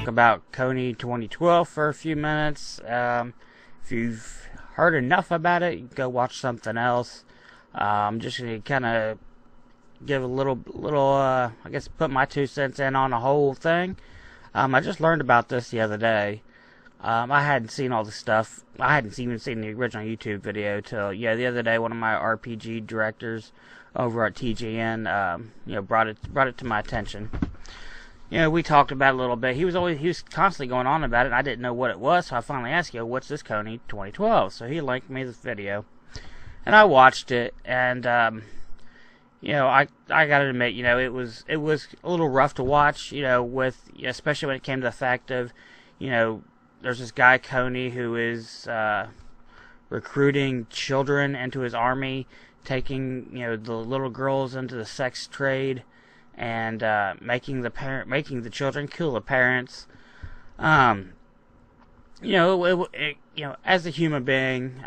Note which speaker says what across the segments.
Speaker 1: talk about KONY 2012 for a few minutes. If you've heard enough about it, you can go watch something else. I'm just going to kind of give a little, I guess, put my 2 cents in on the whole thing. I just learned about this the other day. I hadn't seen all the stuff. I hadn't even seen the original YouTube video till, the other day. One of my RPG directors over at TGN, brought it to my attention. We talked about it a little bit. He was constantly going on about it, and I didn't know what it was, so I finally asked, what's this KONY 2012? So he linked me this video, and I watched it, and, I gotta admit, it was a little rough to watch, especially when it came to the fact of, there's this guy, KONY, who is, recruiting children into his army, taking, the little girls into the sex trade, and making the children kill the parents. As a human being,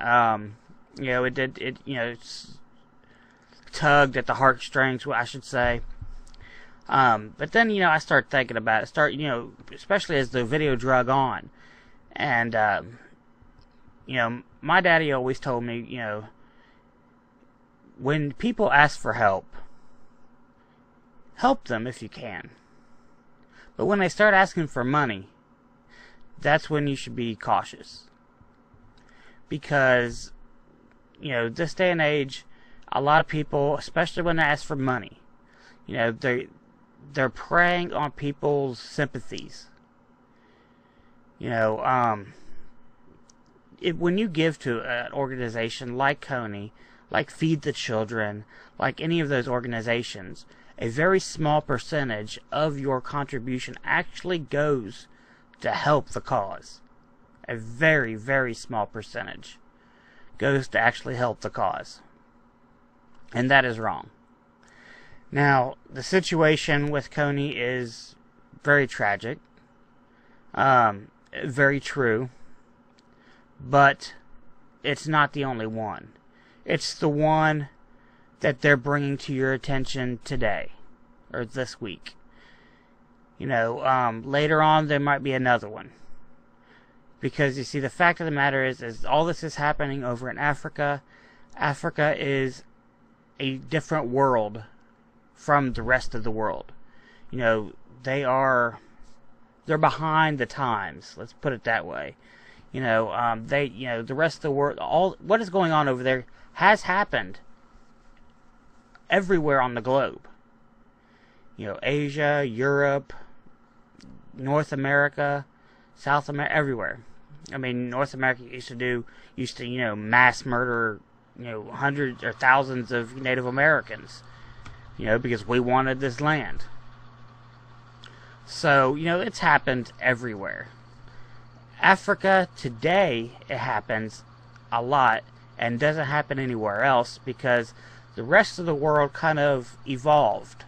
Speaker 1: it tugged at the heartstrings, I should say. But then, I started thinking about it. Especially as the video drug on, and my daddy always told me, when people ask for help them if you can. But when they start asking for money, that's when you should be cautious. Because, this day and age, a lot of people, especially when they ask for money, they're preying on people's sympathies. When you give to an organization like KONY, like Feed the Children, like any of those organizations, a very small percentage of your contribution actually goes to help the cause. A very, very small percentage goes to actually help the cause. And that is wrong. Now, the situation with KONY is very tragic. Very true. But it's not the only one. It's the one that they're bringing to your attention today, or this week. Later on there might be another one. Because, you see, the fact of the matter is all this is happening over in Africa. Africa is a different world from the rest of the world. They're behind the times, let's put it that way. The rest of the world, all what is going on over there has happened everywhere on the globe. Asia, Europe, North America, South America, everywhere. I mean, North America used to mass murder, hundreds or thousands of Native Americans, because we wanted this land. So, it's happened everywhere. Africa today, it happens a lot and doesn't happen anywhere else because the rest of the world kind of evolved,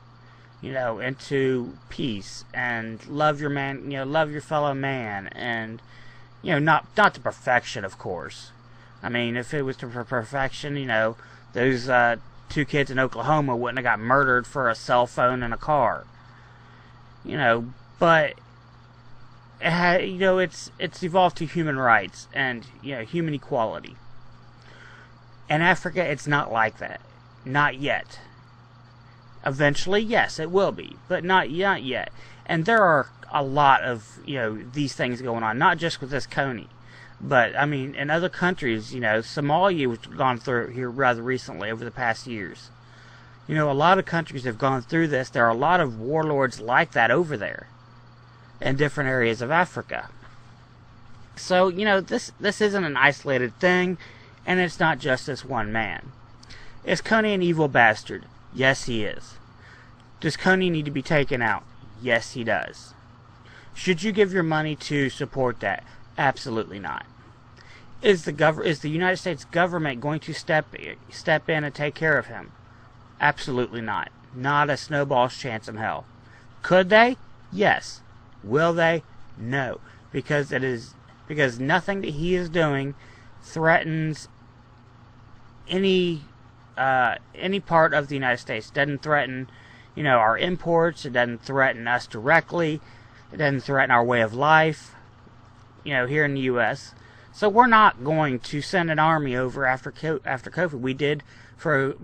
Speaker 1: into peace and love your man, love your fellow man, and not to perfection, of course. I mean, if it was to perfection, those 2 kids in Oklahoma wouldn't have got murdered for a cell phone and a car. But it's evolved to human rights and human equality. In Africa, it's not like that. Not yet. Eventually, yes, it will be, but not yet. And there are a lot of these things going on, not just with this KONY, but I mean in other countries. Somalia has gone through here rather recently over the past years. A lot of countries have gone through this. There are a lot of warlords like that over there in different areas of Africa. So, this isn't an isolated thing, and it's not just this one man. Is KONY an evil bastard? Yes, he is. Does KONY need to be taken out? Yes, he does. Should you give your money to support that? Absolutely not. Is the United States government going to step in and take care of him? Absolutely not. Not a snowball's chance in hell. Could they? Yes. Will they? No. Because nothing that he is doing threatens any part of the United States. It doesn't threaten, our imports. It doesn't threaten us directly. It doesn't threaten our way of life, here in the U.S. So we're not going to send an army over after COVID. We did for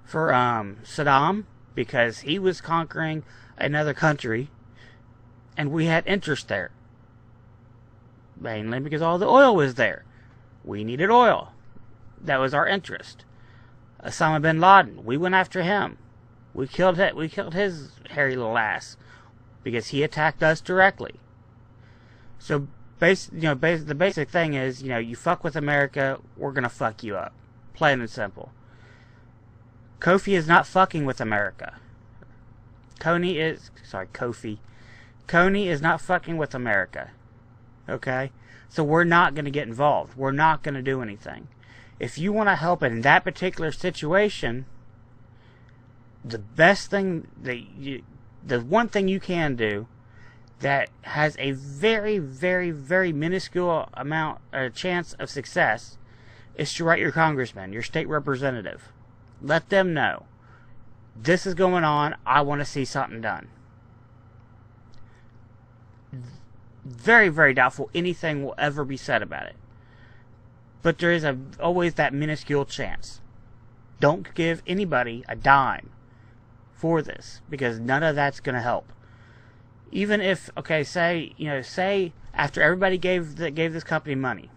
Speaker 1: Saddam, because he was conquering another country, and we had interest there. Mainly because all the oil was there. We needed oil. That was our interest. Osama bin Laden, we went after him. We killed his hairy little ass because he attacked us directly. So, the basic thing is, you fuck with America, we're gonna fuck you up. Plain and simple. Kofi is not fucking with America. KONY is not fucking with America. Okay? So we're not going to get involved. We're not going to do anything. If you want to help in that particular situation, the one thing you can do that has a very, very, very minuscule chance of success is to write your congressman, your state representative. Let them know, this is going on, I want to see something done. Very, very doubtful anything will ever be said about it. But there is always that minuscule chance. Don't give anybody a dime for this, because none of that's going to help. Even if, say after everybody gave this company money,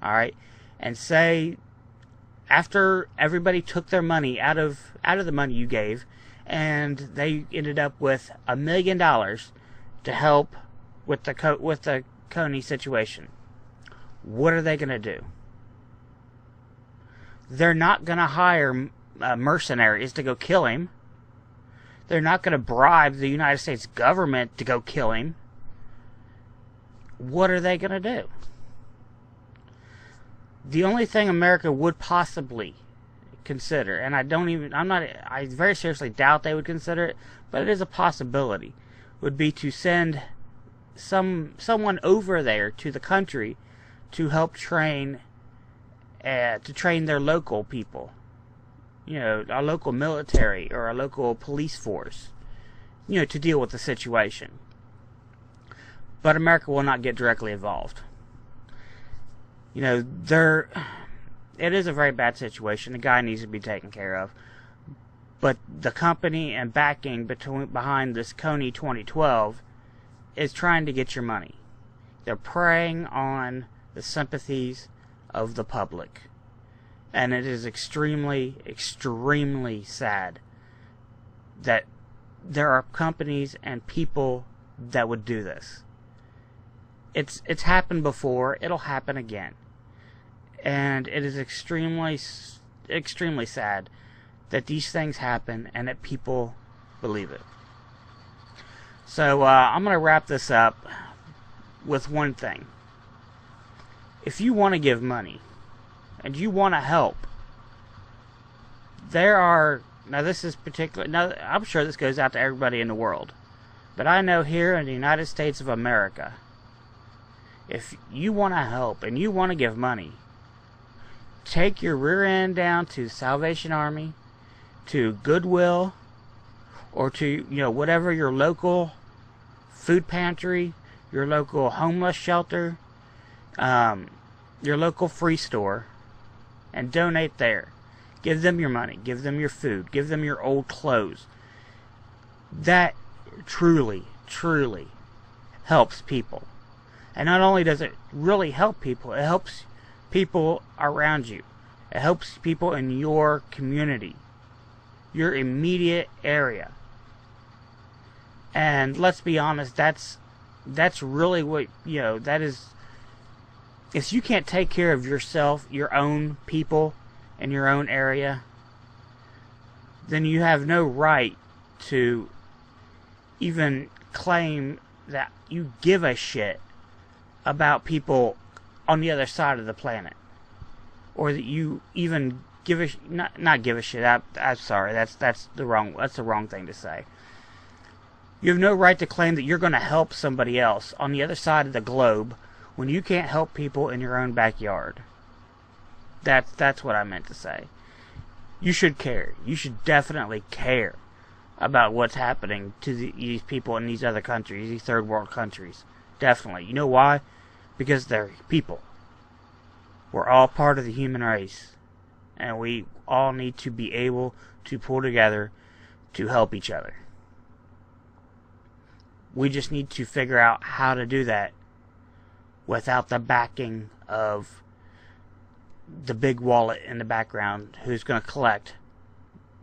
Speaker 1: alright, and say after everybody took their money out of the money you gave, and they ended up with $1 million to help with the KONY situation, what are they going to do? They're not going to hire mercenaries to go kill him. They're not going to bribe the United States government to go kill him. What are they going to do? The only thing America would possibly consider, and I very seriously doubt they would consider it, but it is a possibility, would be to send someone over there to the country to help train their local people. A local military or a local police force, to deal with the situation. But America will not get directly involved. It is a very bad situation. The guy needs to be taken care of. But the company and backing behind this KONY 2012 is trying to get your money. They're preying on the sympathies of the public. And it is extremely, extremely sad that there are companies and people that would do this. It's happened before. It'll happen again. And it is extremely, extremely sad that these things happen and that people believe it. So I'm going to wrap this up with one thing. If you want to give money and you want to help, I'm sure this goes out to everybody in the world, but I know here in the United States of America, if you want to help and you want to give money, take your rear end down to Salvation Army, to Goodwill, or to whatever your local food pantry, your local homeless shelter, your local free store, and donate there. Give them your money, give them your food, give them your old clothes. That truly, truly helps people. And not only does it really help people, it helps people around you. It helps people in your community, your immediate area. And let's be honest, that's really what, that is, if you can't take care of yourself, your own people, in your own area, then you have no right to even claim that you give a shit about people on the other side of the planet, or that you even give a not give a shit. I'm sorry, that's the wrong thing to say. You have no right to claim that you're going to help somebody else on the other side of the globe when you can't help people in your own backyard. That's what I meant to say. You should care. You should definitely care about what's happening to these people in these other countries, these third world countries. Definitely. You know why? Because they're people. We're all part of the human race. And we all need to be able to pull together to help each other. We just need to figure out how to do that without the backing of the big wallet in the background who's going to collect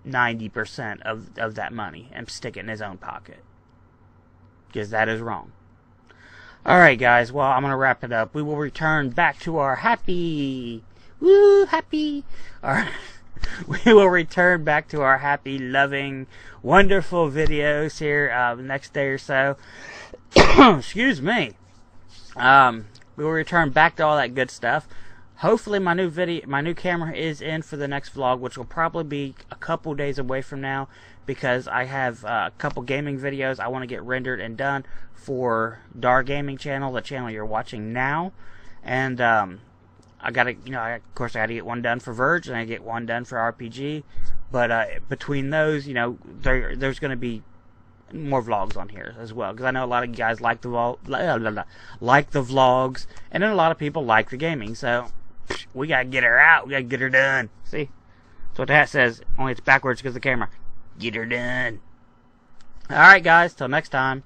Speaker 1: 90% of that money and stick it in his own pocket. Because that is wrong. Alright guys, well I'm going to wrap it up. We will return back to our happy... Woo, happy! Alright. We will return back to our happy, loving, wonderful videos here the next day or so. Excuse me. We will return back to all that good stuff. Hopefully my new camera is in for the next vlog, which will probably be a couple days away from now, because I have a couple gaming videos I want to get rendered and done for Dar Gaming channel, the channel you're watching now. And I gotta, of course I gotta get one done for Verge, and I get one done for RPG. But between those, there's gonna be more vlogs on here as well, because I know a lot of you guys like the vlogs, and then a lot of people like the gaming. So we gotta get her out. We gotta get her done. See, that's what the hat says. Only it's backwards because of the camera. Get her done. All right, guys. Till next time.